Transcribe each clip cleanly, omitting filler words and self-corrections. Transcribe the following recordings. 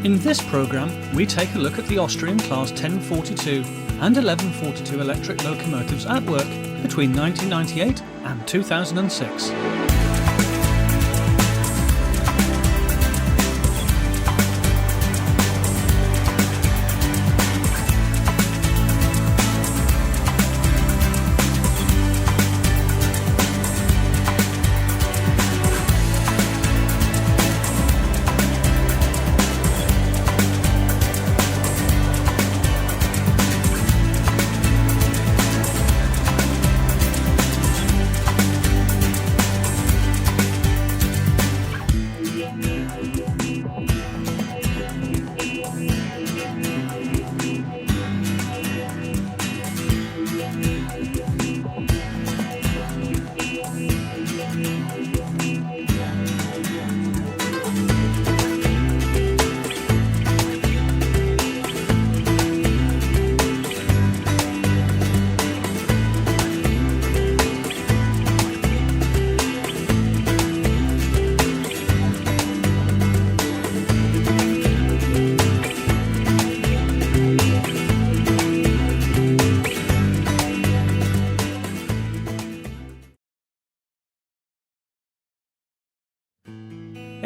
In this programme, we take a look at the Austrian Class 1042 and 1142 electric locomotives at work between 1998 and 2006.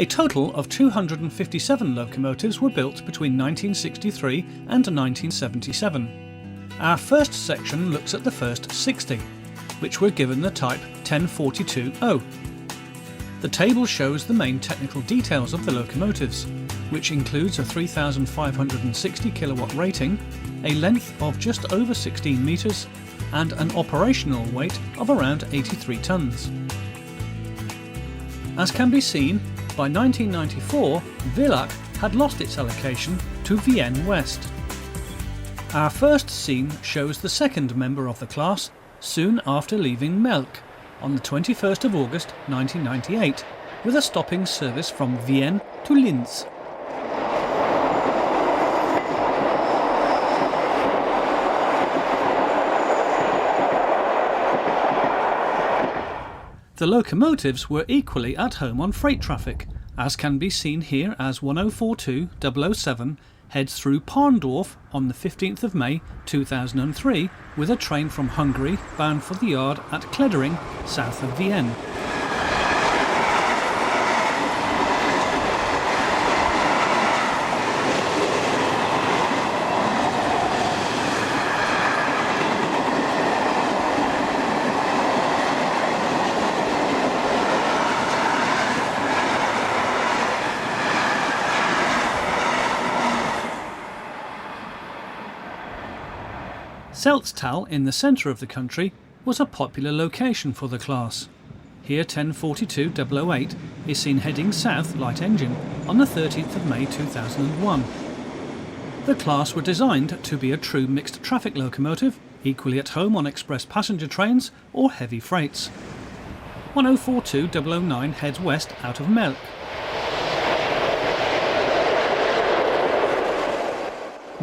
A total of 257 locomotives were built between 1963 and 1977. Our first section looks at the first 60, which were given the type 1042O. The table shows the main technical details of the locomotives, which includes a 3,560 kilowatt rating, a length of just over 16 metres, and an operational weight of around 83 tonnes. As can be seen, by 1994, Valousek had lost its allocation to Wien West. Our first scene shows the second member of the class soon after leaving Melk on the 21st of August 1998, with a stopping service from Wien to Linz. The locomotives were equally at home on freight traffic, as can be seen here as 1042-007 heads through Parndorf on the 15th of May 2003 with a train from Hungary bound for the yard at Klettering, south of Vienne. Selztal, in the centre of the country, was a popular location for the class. Here 1042-008 is seen heading south light engine on the 13th of May 2001. The class were designed to be a true mixed traffic locomotive, equally at home on express passenger trains or heavy freights. 1042-009 heads west out of Melk.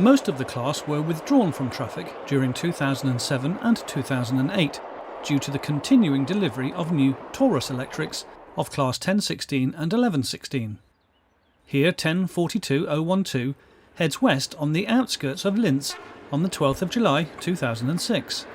Most of the class were withdrawn from traffic during 2007 and 2008 due to the continuing delivery of new Taurus electrics of class 1016 and 1116. Here 1042-012 heads west on the outskirts of Linz on the 12th of July 2006.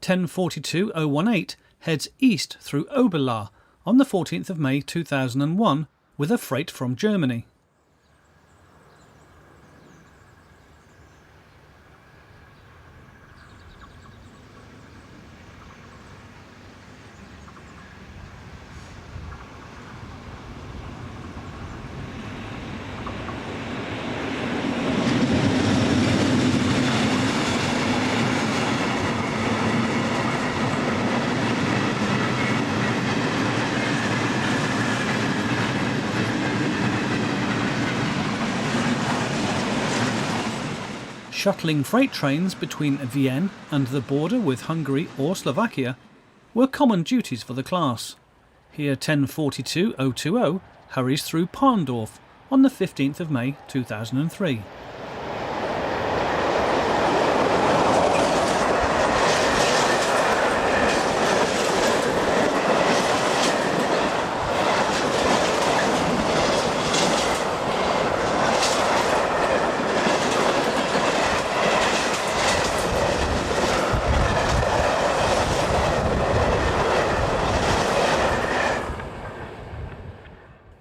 1042-018 heads east through Oberla on the 14th of May 2001 with a freight from Germany. Shuttling freight trains between Wien and the border with Hungary or Slovakia were common duties for the class. Here 1042-020 hurries through Parndorf on the 15th of May 2003.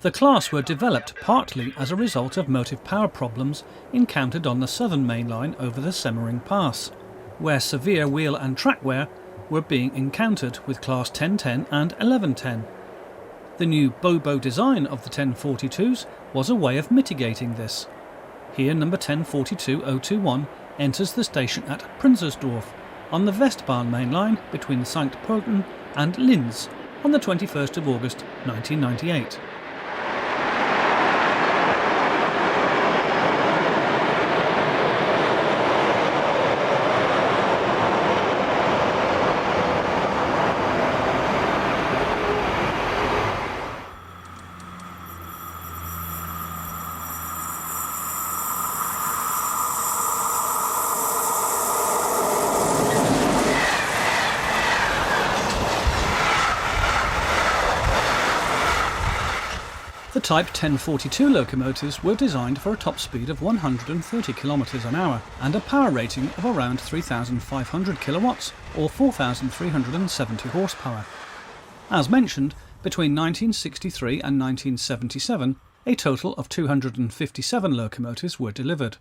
The class were developed partly as a result of motive power problems encountered on the southern main line over the Semmering Pass, where severe wheel and track wear were being encountered with Class 1010 and 1110. The new Bobo design of the 1042s was a way of mitigating this. Here number 1042-021 enters the station at Prinzersdorf on the Westbahn main line between St. Pölten and Linz on the 21st of August 1998. The Type 1042 locomotives were designed for a top speed of 130 km an hour and a power rating of around 3,500 kilowatts or 4,370 horsepower. As mentioned, between 1963 and 1977, a total of 257 locomotives were delivered,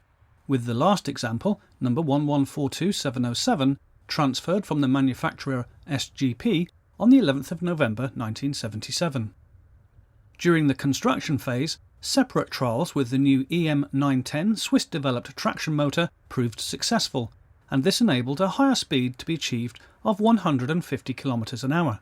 with the last example, number 1142707, transferred from the manufacturer SGP on the 11th of November 1977. During the construction phase, separate trials with the new EM910 Swiss-developed traction motor proved successful, and this enabled a higher speed to be achieved of 150 km an hour.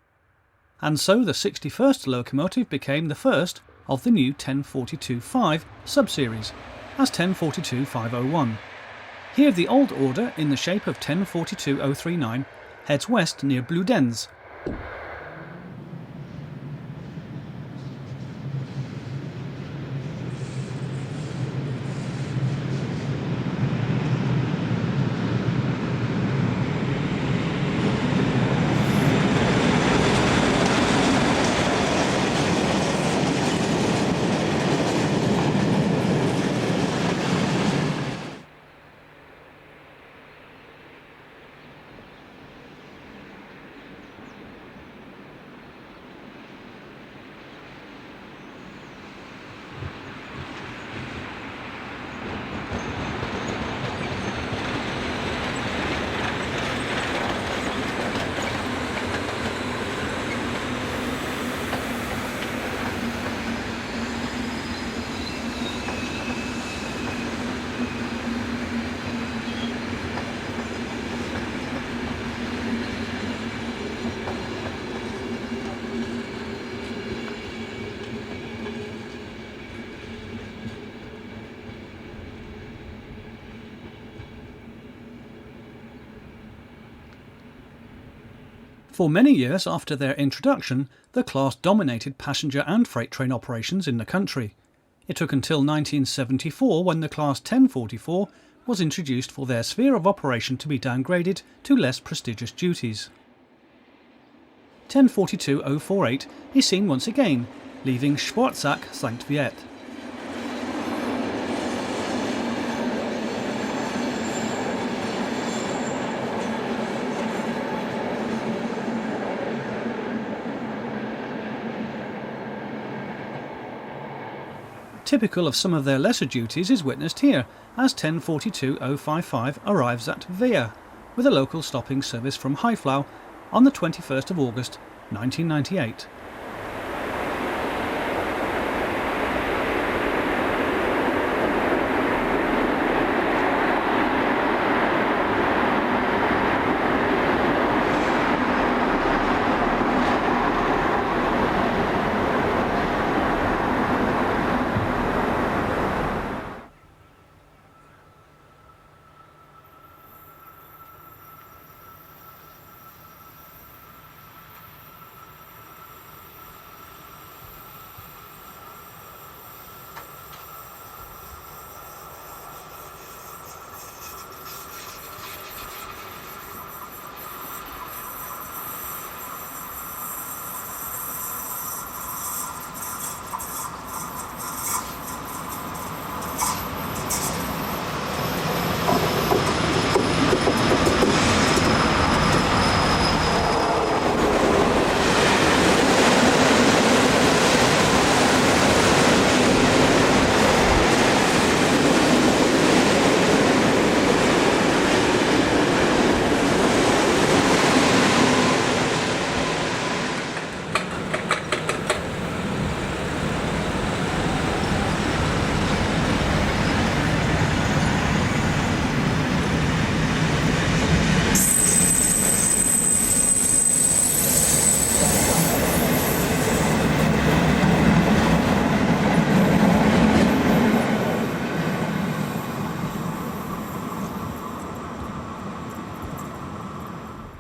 And so the 61st locomotive became the first of the new 1042-5 sub-series, as 1042-501. Here the old order, in the shape of 1042-039, heads west near Bludenz. For many years after their introduction, the class dominated passenger and freight train operations in the country. It took until 1974 when the Class 1044 was introduced for their sphere of operation to be downgraded to less prestigious duties. 1042-048 is seen once again, leaving Schwarzach St. Viet. Typical of some of their lesser duties is witnessed here, as 1042.055 arrives at Wehr, with a local stopping service from Haiflau on the 21st of August 1998.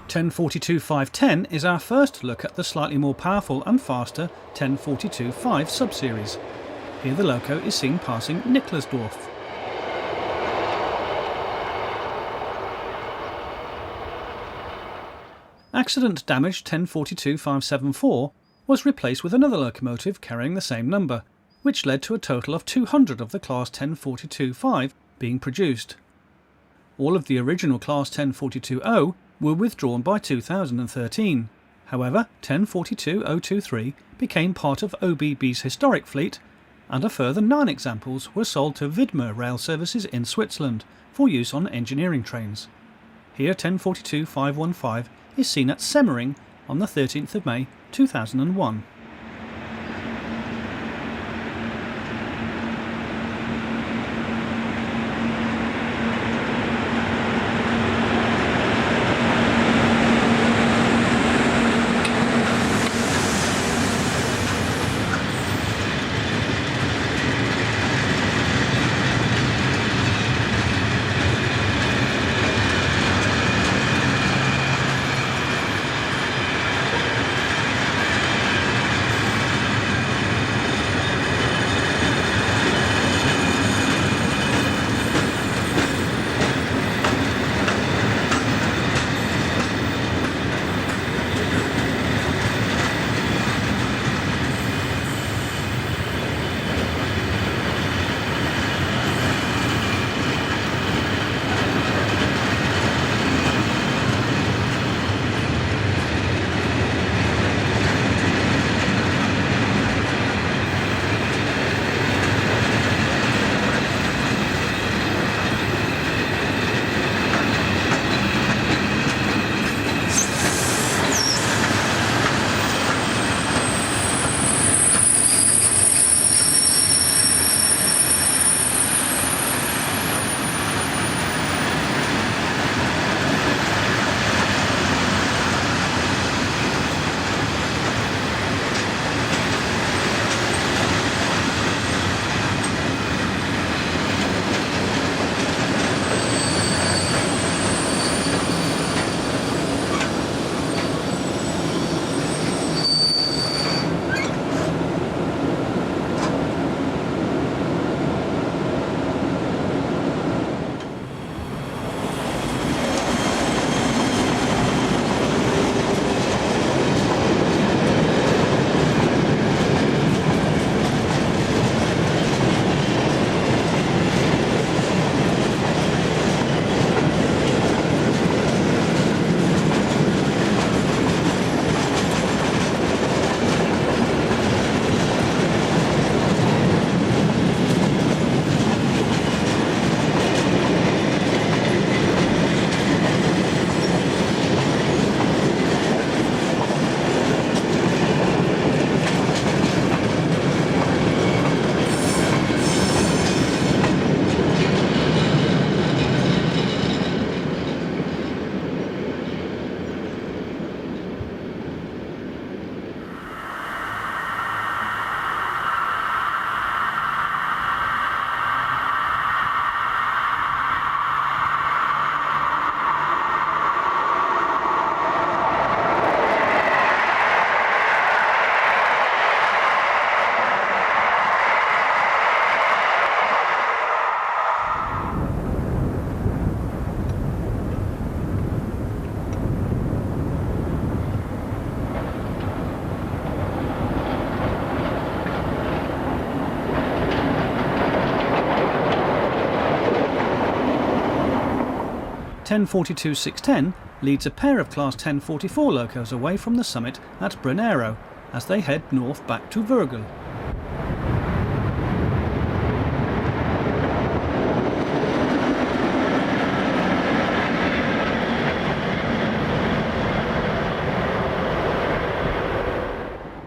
(1042.510) is our first look at the slightly more powerful and faster 1042.5 subseries. Here the loco is seen passing Nicklersdorf. Accident damaged 1042.574 was replaced with another locomotive carrying the same number, which led to a total of 200 of the Class 1042.5 being produced. All of the original Class 1042.0 were withdrawn by 2013. However, 1042.023 became part of OBB's historic fleet, and a further 9 examples were sold to Widmer rail services in Switzerland for use on engineering trains. Here 1042.515 is seen at Semmering on the 13th of May 2001. 1042-610 leads a pair of Class 1044 locos away from the summit at Brunero as they head north back to Wörgl.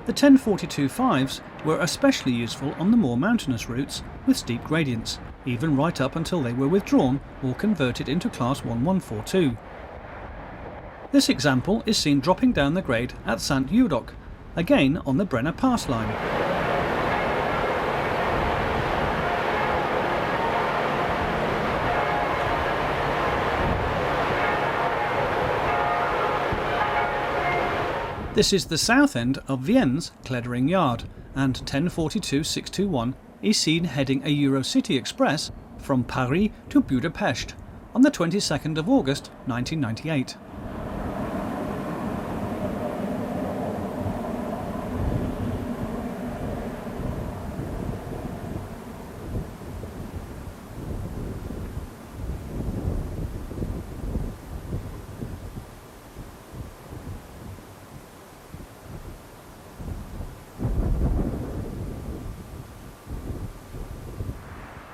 The 1042-5s were especially useful on the more mountainous routes with steep gradients, even right up until they were withdrawn or converted into Class 1142. This example is seen dropping down the grade at St. Udoc, again on the Brenner Pass line. This is the south end of Wien's Klettering Yard, and 1042-621 is seen heading a Eurocity Express from Paris to Budapest on the 22nd of August 1998.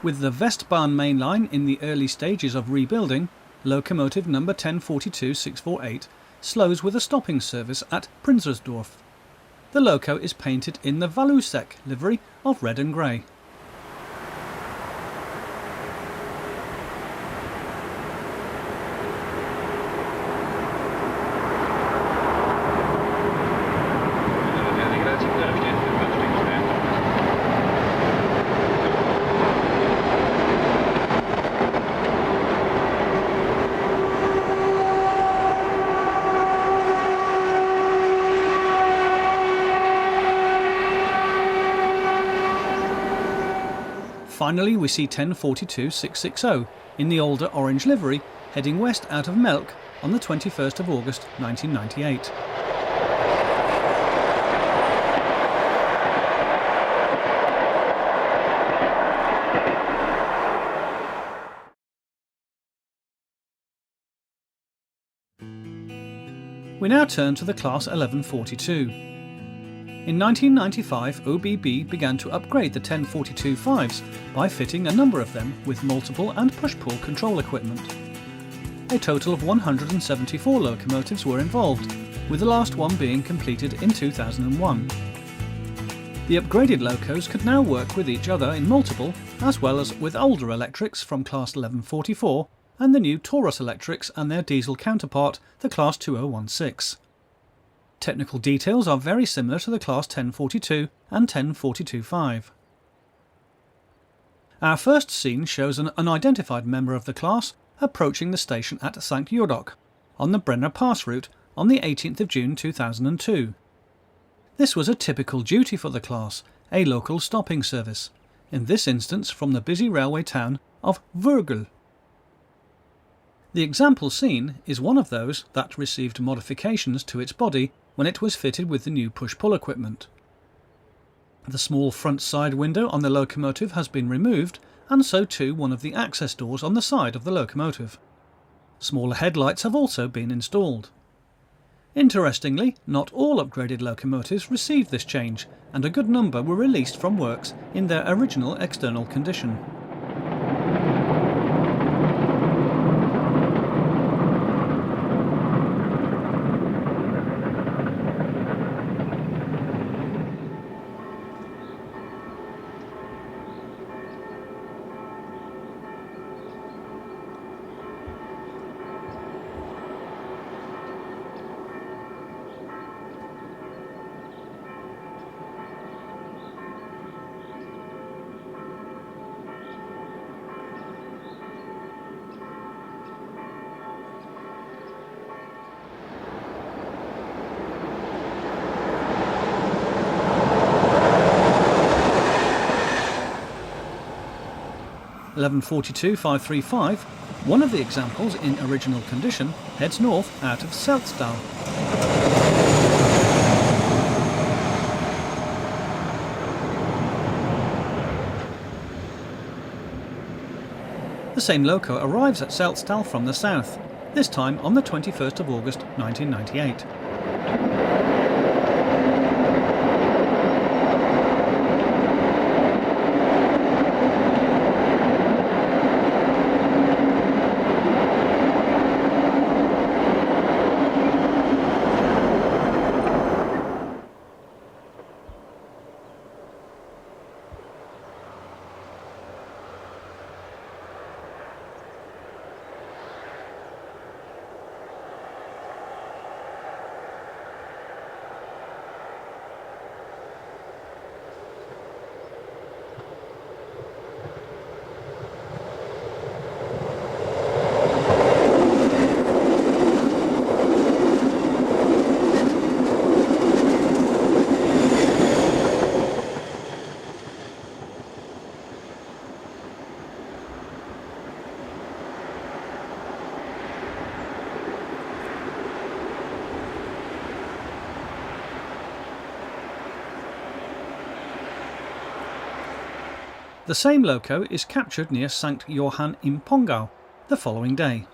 With the Westbahn main line in the early stages of rebuilding, locomotive number 1042-648 slows with a stopping service at Prinzersdorf. The loco is painted in the Valousek livery of red and grey. Finally, we see 1042-660 in the older orange livery heading west out of Melk on the 21st of August 1998. We now turn to the Class 1142. In 1995, OBB began to upgrade the 1042-5s by fitting a number of them with multiple and push-pull control equipment. A total of 174 locomotives were involved, with the last one being completed in 2001. The upgraded locos could now work with each other in multiple, as well as with older electrics from Class 1144 and the new Taurus electrics and their diesel counterpart, the Class 2016. Technical details are very similar to the Class 1042 and 1042-5. Our first scene shows an unidentified member of the class approaching the station at St. Udoc on the Brenner Pass route on the 18th of June 2002. This was a typical duty for the class, a local stopping service, in this instance from the busy railway town of Wörgl. The example scene is one of those that received modifications to its body when it was fitted with the new push-pull equipment. The small front side window on the locomotive has been removed, and so too one of the access doors on the side of the locomotive. Smaller headlights have also been installed. Interestingly, not all upgraded locomotives received this change, and a good number were released from works in their original external condition. (1142-535), one of the examples in original condition, heads north out of Seltsdal. The same loco arrives at Seltsdal from the south, this time on the 21st of August 1998. The same loco is captured near St. Johann im Pongau the following day.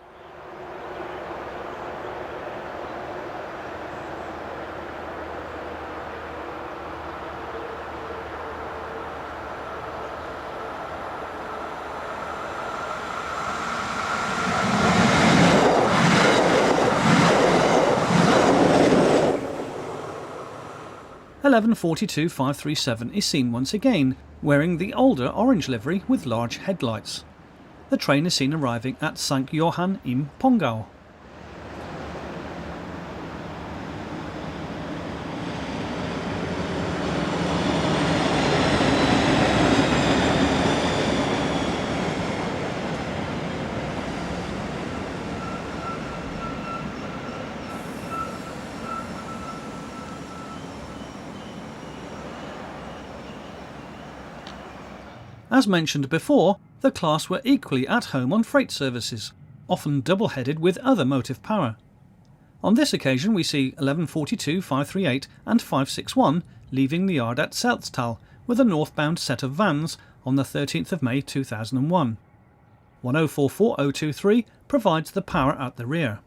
(1142-537) is seen once again, wearing the older orange livery with large headlights. The train is seen arriving at St. Johann im Pongau. As mentioned before, the class were equally at home on freight services, often double-headed with other motive power. On this occasion we see 1142, 538 and 561 leaving the yard at Selztal with a northbound set of vans on the 13th of May 2001. 1044023 provides the power at the rear.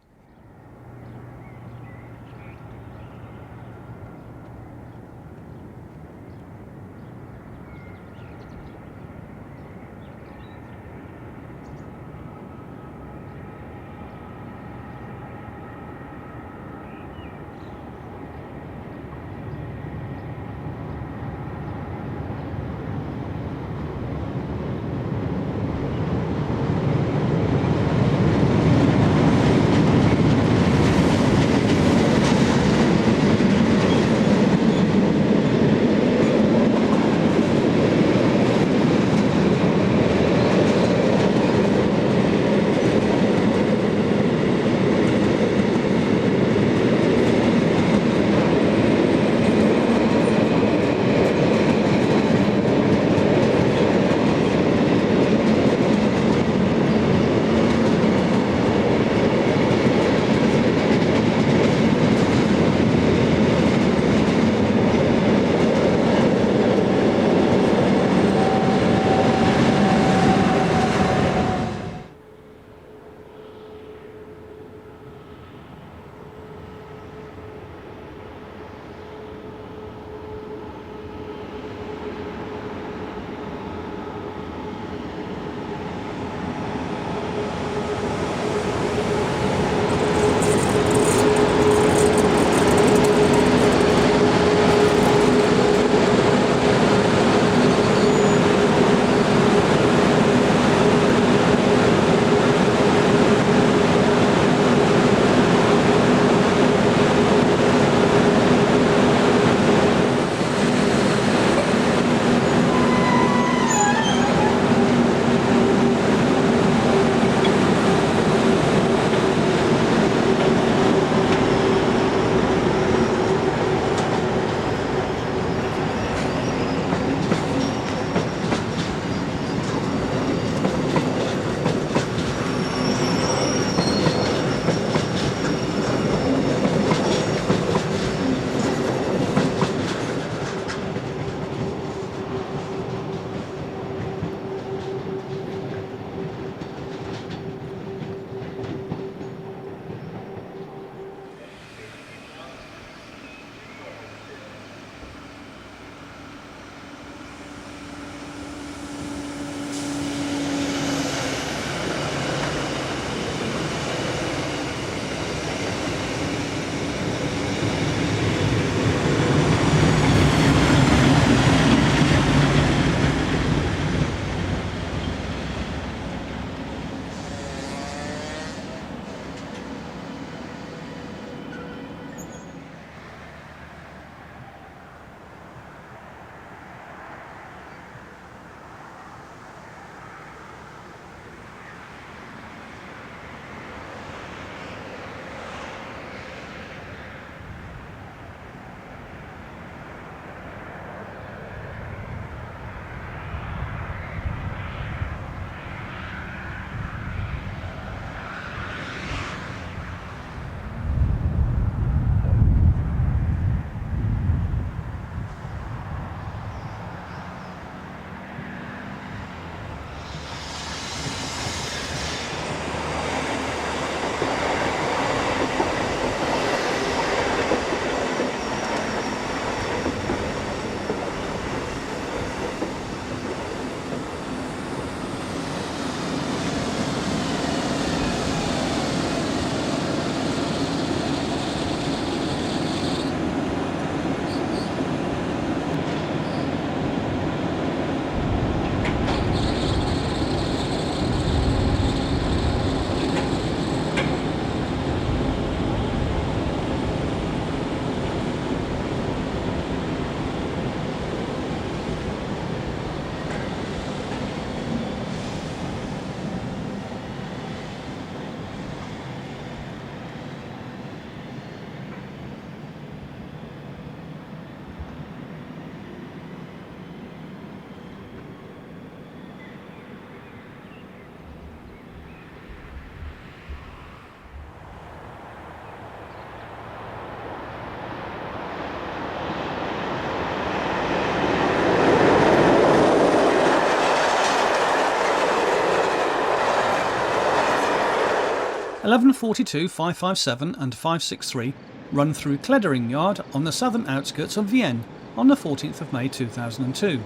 1142-557 and 563 run through Kleddering Yard on the southern outskirts of Wien on the 14th of May 2002.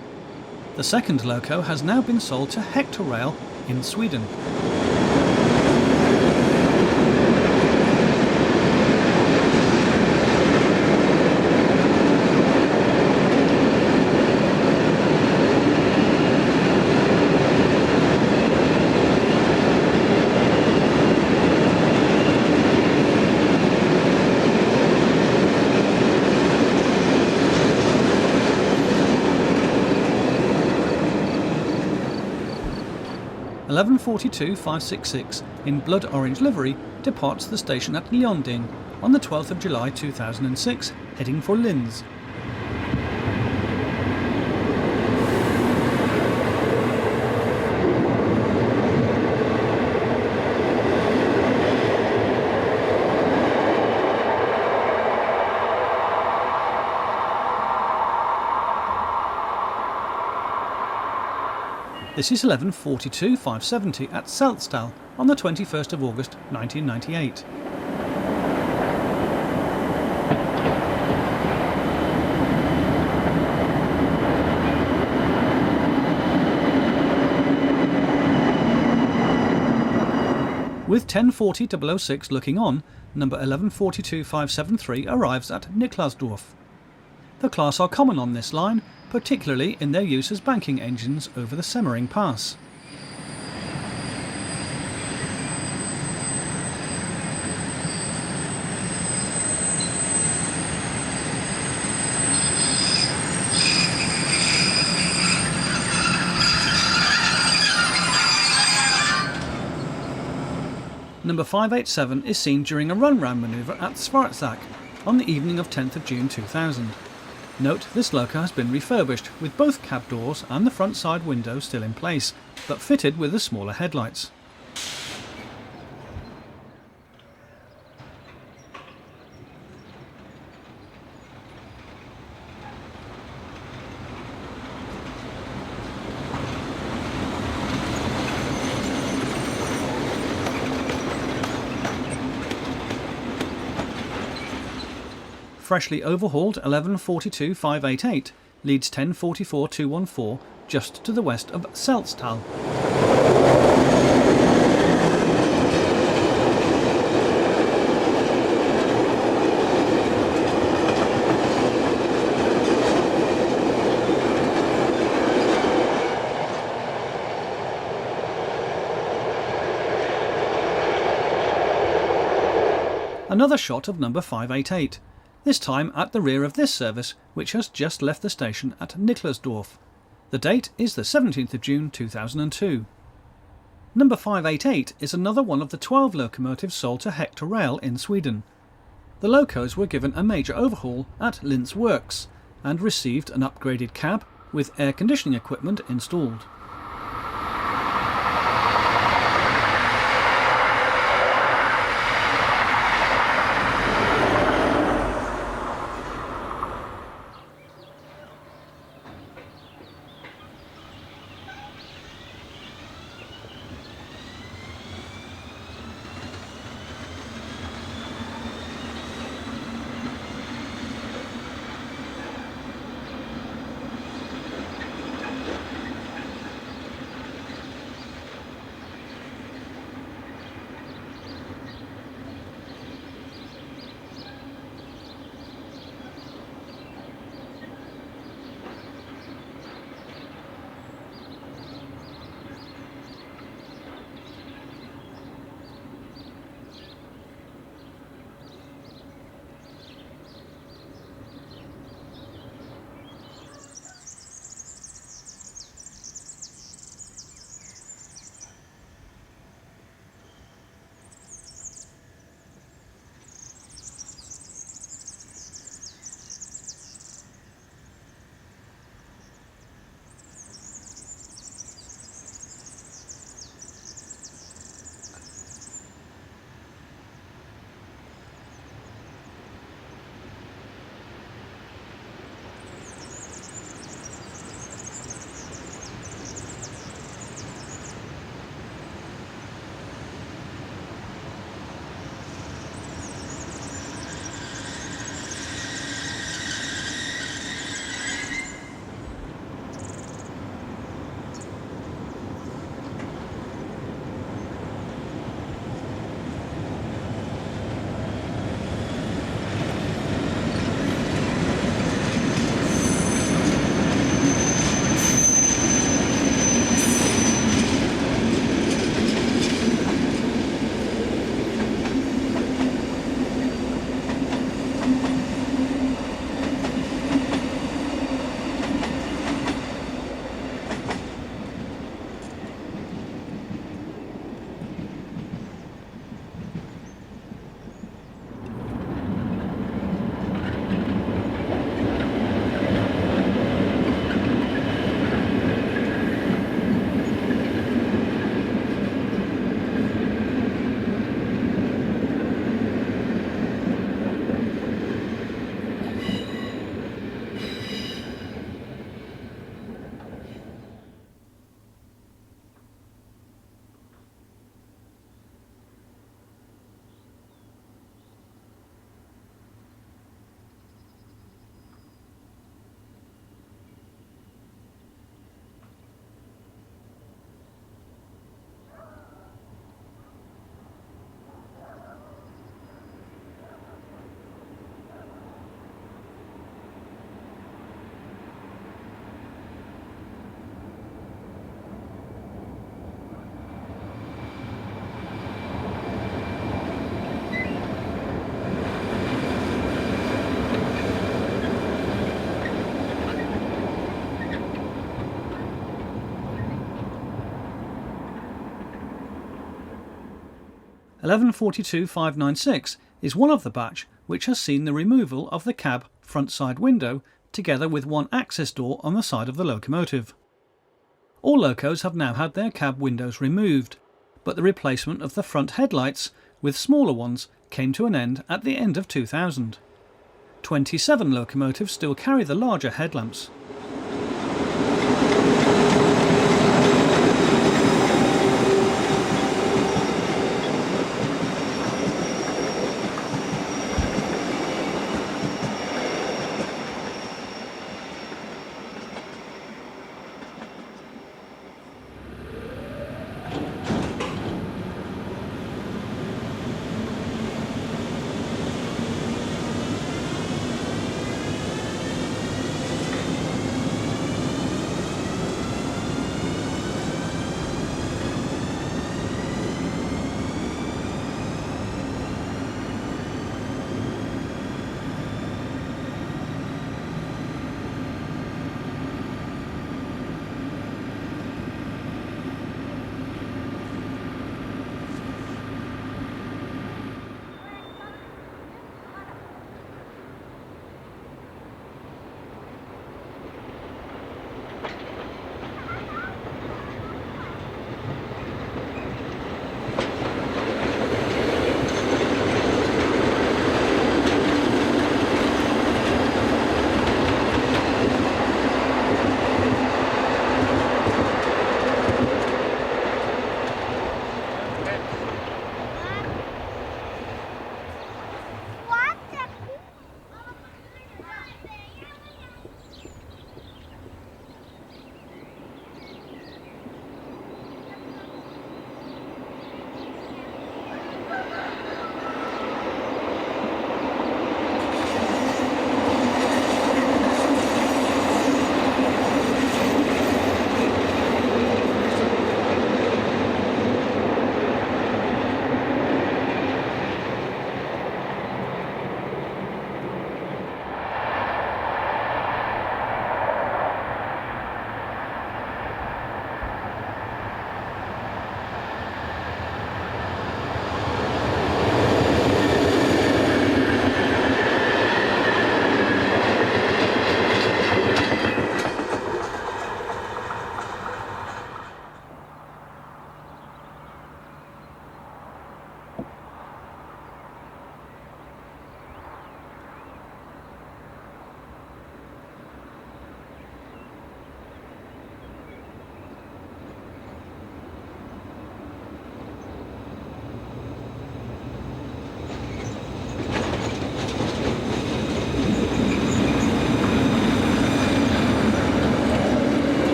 The second loco has now been sold to Hector Rail in Sweden. (1142-566) in blood orange livery departs the station at Leonding on the 12th of July 2006, heading for Linz. This is 1142-570 at Salztal on the 21st of August 1998. With 1040-006 looking on, number 1142-573 arrives at Niklasdorf. The class are common on this line, particularly in their use as banking engines over the Semmering Pass. Number 587 is seen during a run-round manoeuvre at Schwarzach on the evening of 10th of June 2000. Note, this loco has been refurbished, with both cab doors and the front side window still in place, but fitted with the smaller headlights. Freshly overhauled 1142-588 leads 1044-214 just to the west of Salztal. Another shot of number 588. This time at the rear of this service, which has just left the station at Niklasdorf. The date is the 17th of June 2002. Number 588 is another one of the 12 locomotives sold to Hector Rail in Sweden. The locos were given a major overhaul at Linz Works and received an upgraded cab with air conditioning equipment installed. 1142-596 is one of the batch which has seen the removal of the cab front side window together with one access door on the side of the locomotive. All locos have now had their cab windows removed, but the replacement of the front headlights with smaller ones came to an end at the end of 2000. 27 locomotives still carry the larger headlamps.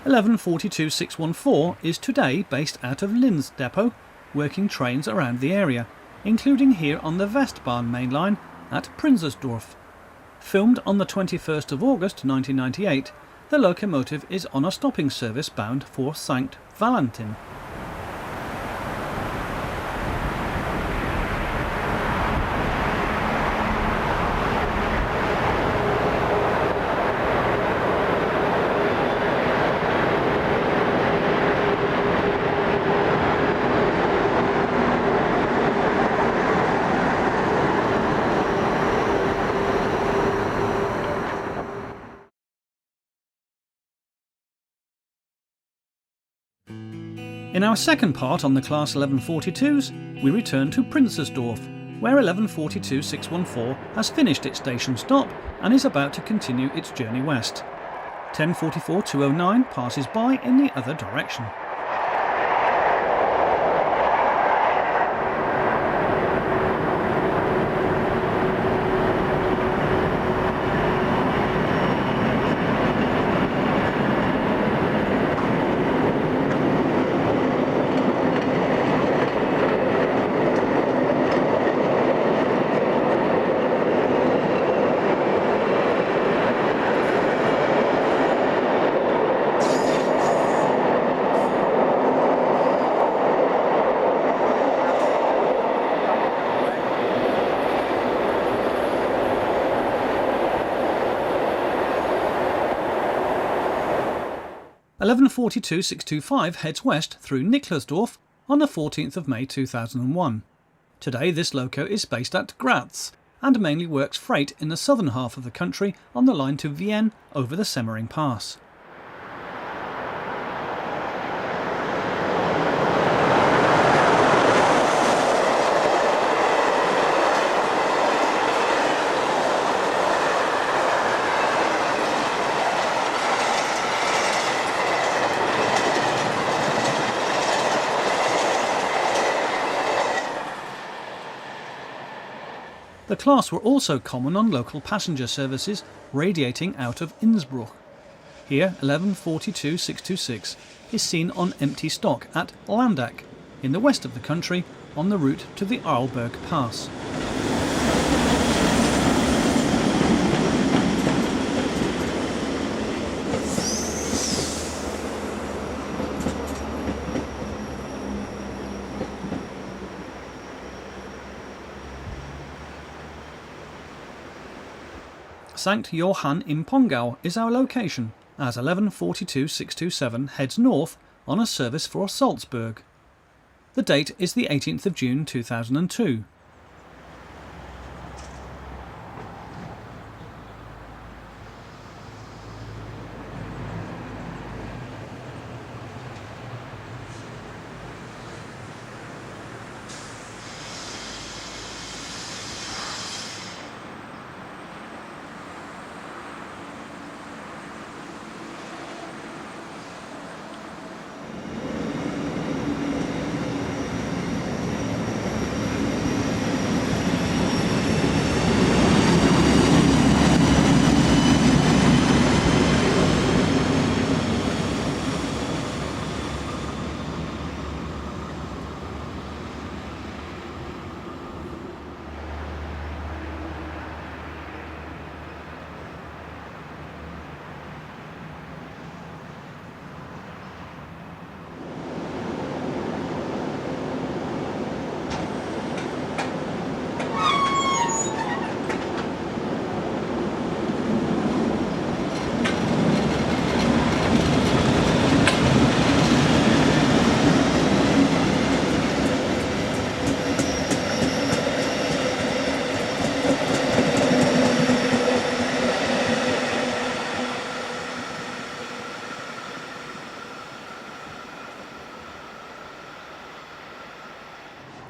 (1142-614) is today based out of Linz depot, working trains around the area, including here on the Westbahn main line at Prinzersdorf. Filmed on the 21st of August 1998, the locomotive is on a stopping service bound for St. Valentin. In our second part on the Class 1142s, we return to Prinzersdorf, where 1142-614 has finished its station stop and is about to continue its journey west. 1044-209 passes by in the other direction. Eleven 42-625 heads west through Nicklersdorf on the 14th of May 2001. Today this loco is based at Graz and mainly works freight in the southern half of the country on the line to Wien over the Semmering Pass. The Class were also common on local passenger services radiating out of Innsbruck. Here 1142-626 is seen on empty stock at Landack, in the west of the country on the route to the Arlberg Pass. St. Johann im Pongau is our location, as 1142-627 heads north on a service for Salzburg. The date is the 18th of June 2002.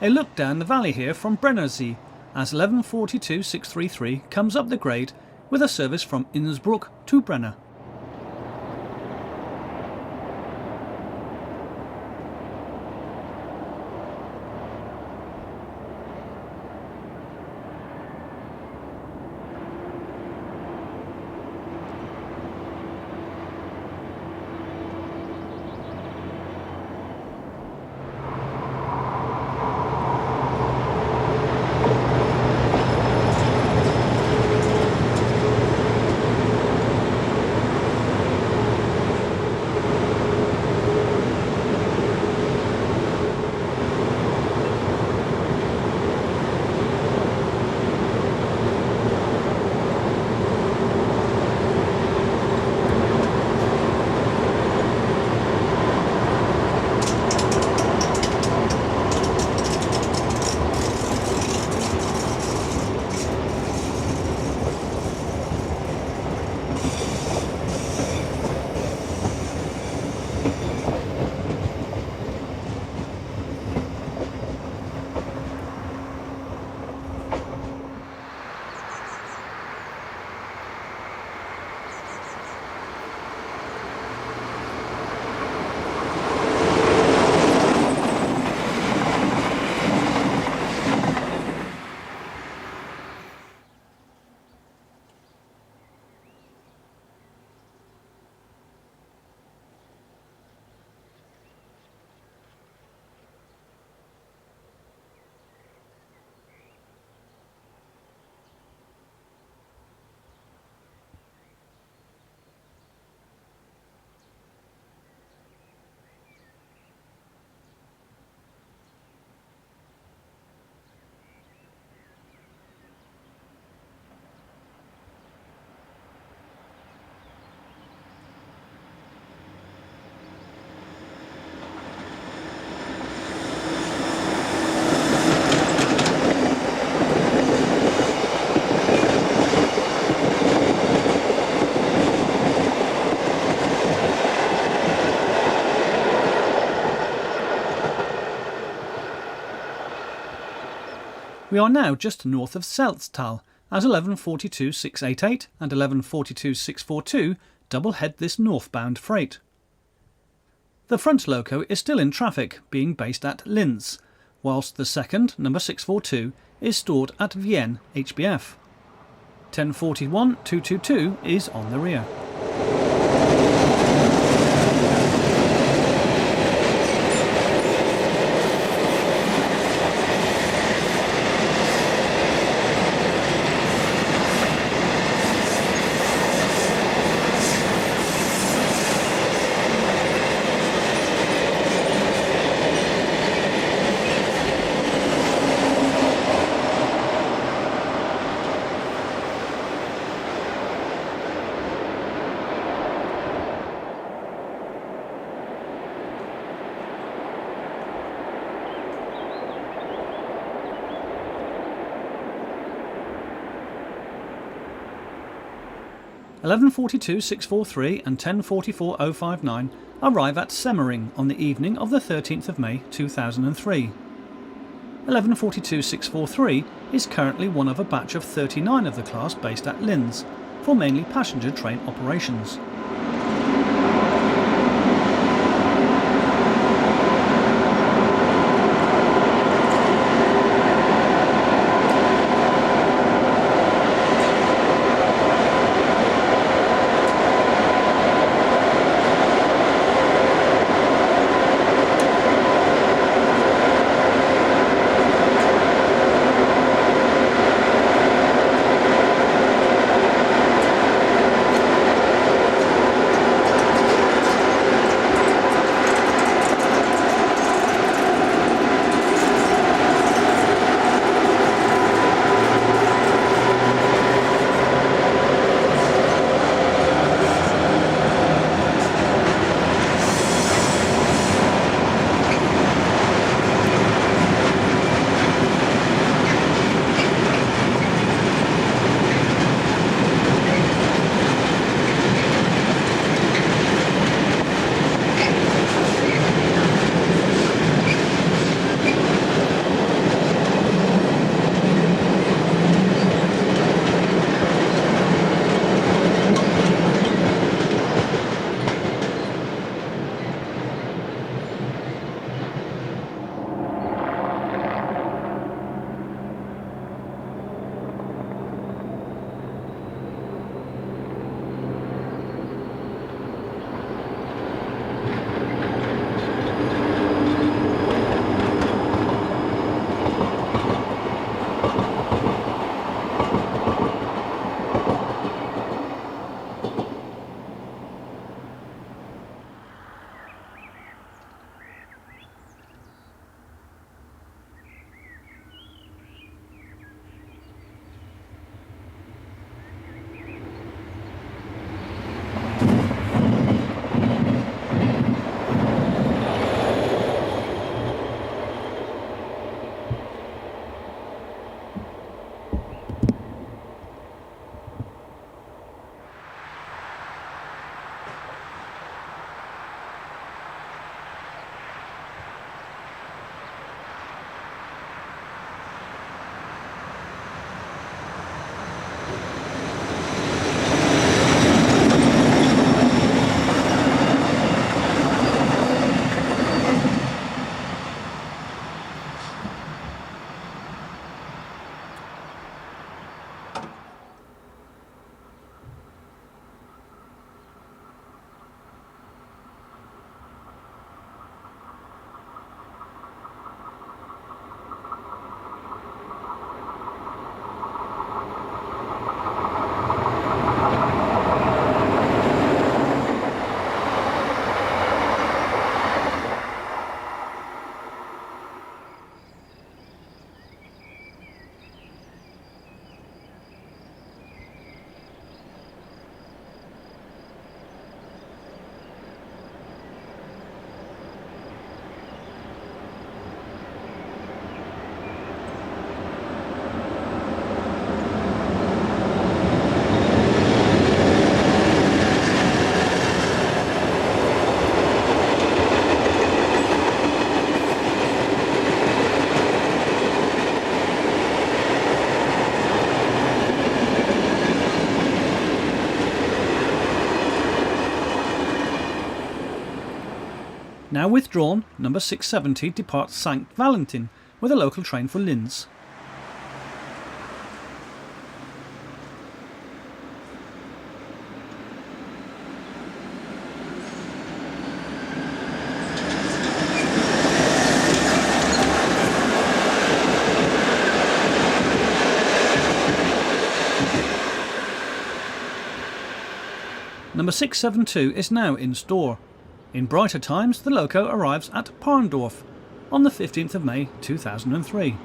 A look down the valley here from Brennersee, as 1142-633 comes up the grade with a service from Innsbruck to Brenner. We are now just north of Selztal, as 1142-688 and 1142-642 double-head this northbound freight. The front loco is still in traffic, being based at Linz, whilst the second, number 642, is stored at Wien HBF. 1041-222 is on the rear. (1142-643) and 1044-059 arrive at Semmering on the evening of the 13th of May 2003. 1142-643 is currently one of a batch of 39 of the class based at Linz, for mainly passenger train operations. Now withdrawn, number 670 departs St. Valentin with a local train for Linz. Number 672 is now in store. In brighter times, the loco arrives at Parndorf on the 15th of May 2003.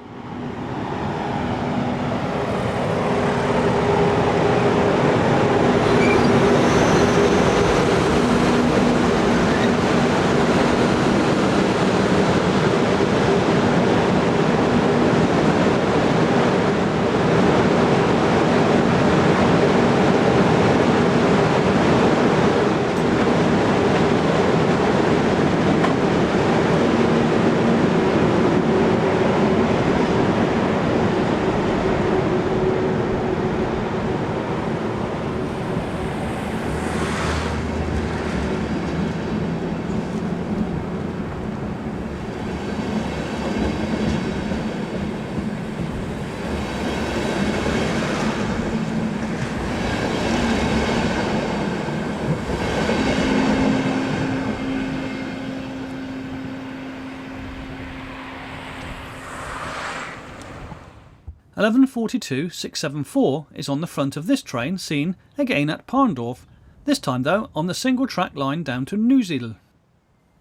(1142-674) is on the front of this train, seen again at Parndorf, this time though on the single track line down to Neusiedl.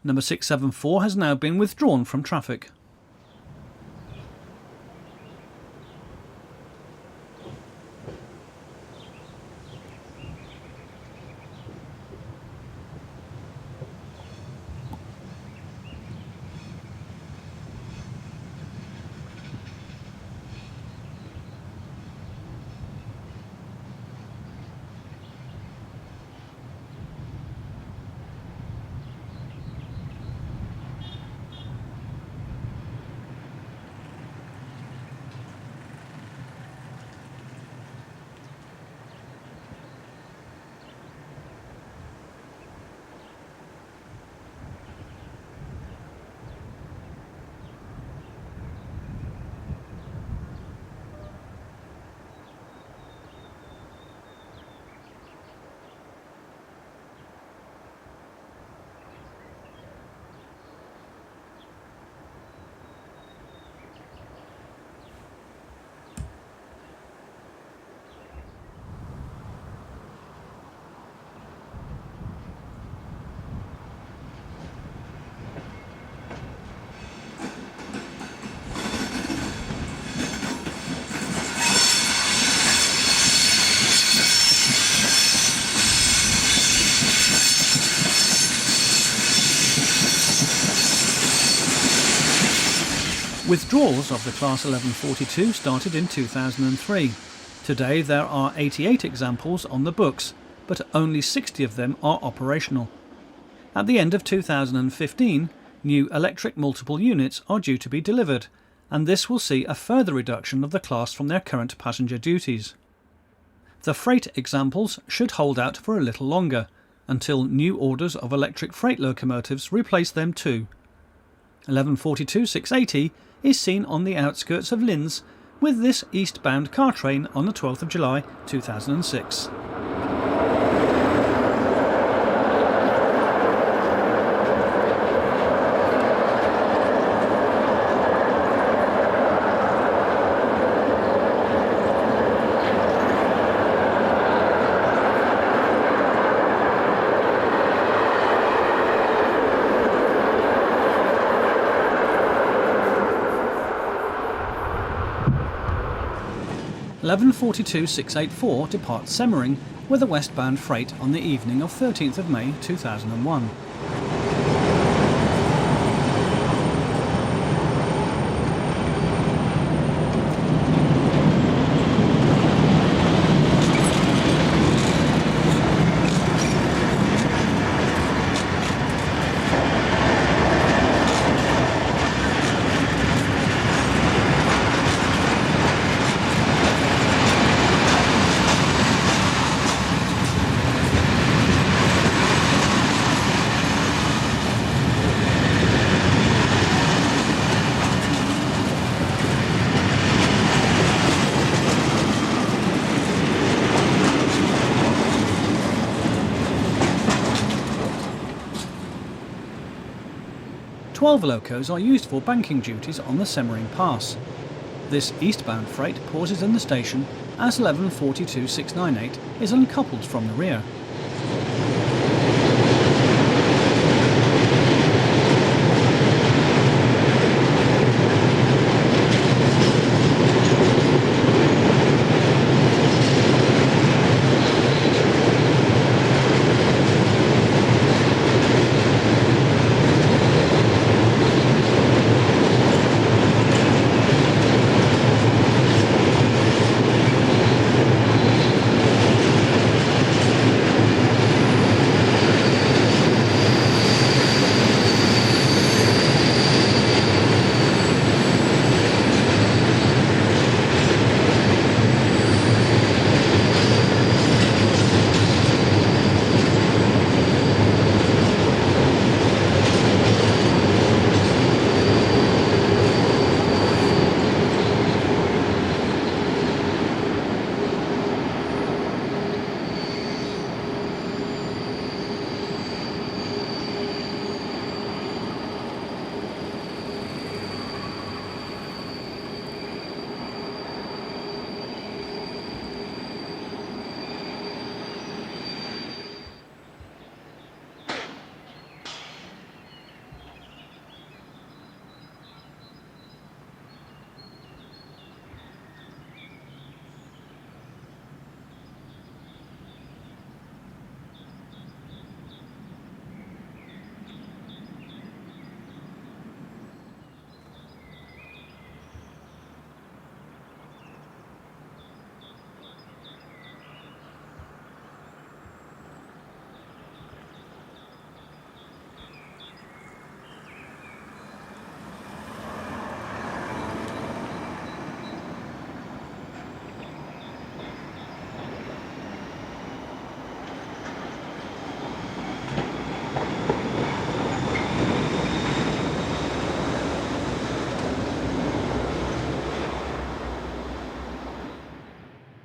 Number 674 has now been withdrawn from traffic. Withdrawals of the Class 1142 started in 2003. Today there are 88 examples on the books, but only 60 of them are operational. At the end of 2015, new electric multiple units are due to be delivered, and this will see a further reduction of the class from their current passenger duties. The freight examples should hold out for a little longer, until new orders of electric freight locomotives replace them too. 1142-680 is seen on the outskirts of Linz with this eastbound car train on the 12th of July 2006. (1142-684) departs Semmering with a westbound freight on the evening of 13th of May 2001. 12 locos are used for banking duties on the Semmering Pass. This eastbound freight pauses in the station as 1142-698 is uncoupled from the rear.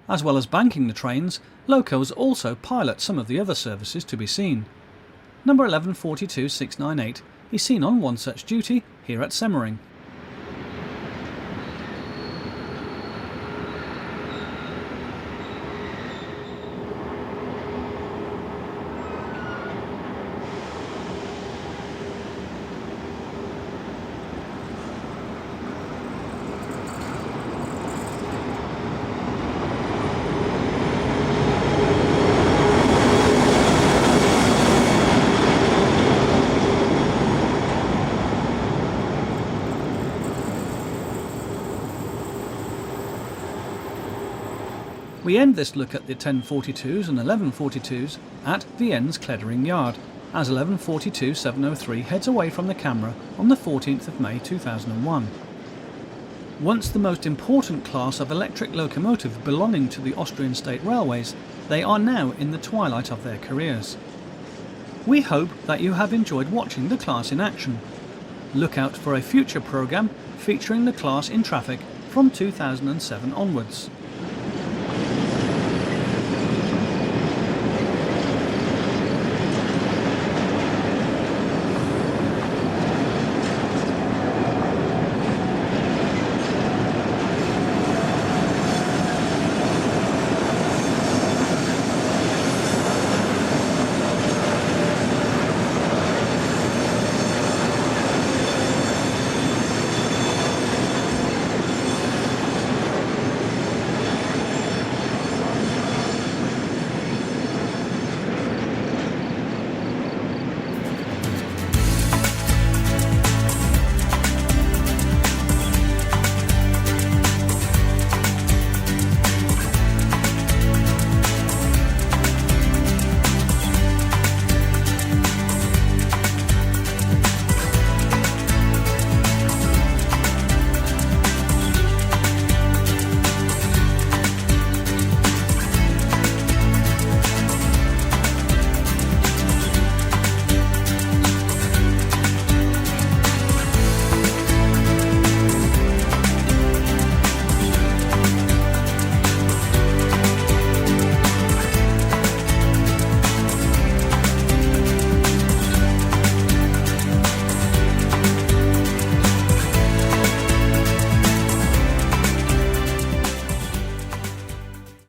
As well as banking the trains, locos also pilot some of the other services to be seen. Number 1142-698 is seen on one such duty here at Semmering. We end this look at the 1042s and 1142s at Vienne's Klettering Yard, as 1142-703 heads away from the camera on the 14th of May 2001. Once the most important class of electric locomotive belonging to the Austrian State Railways, they are now in the twilight of their careers. We hope that you have enjoyed watching the class in action. Look out for a future programme featuring the class in traffic from 2007 onwards.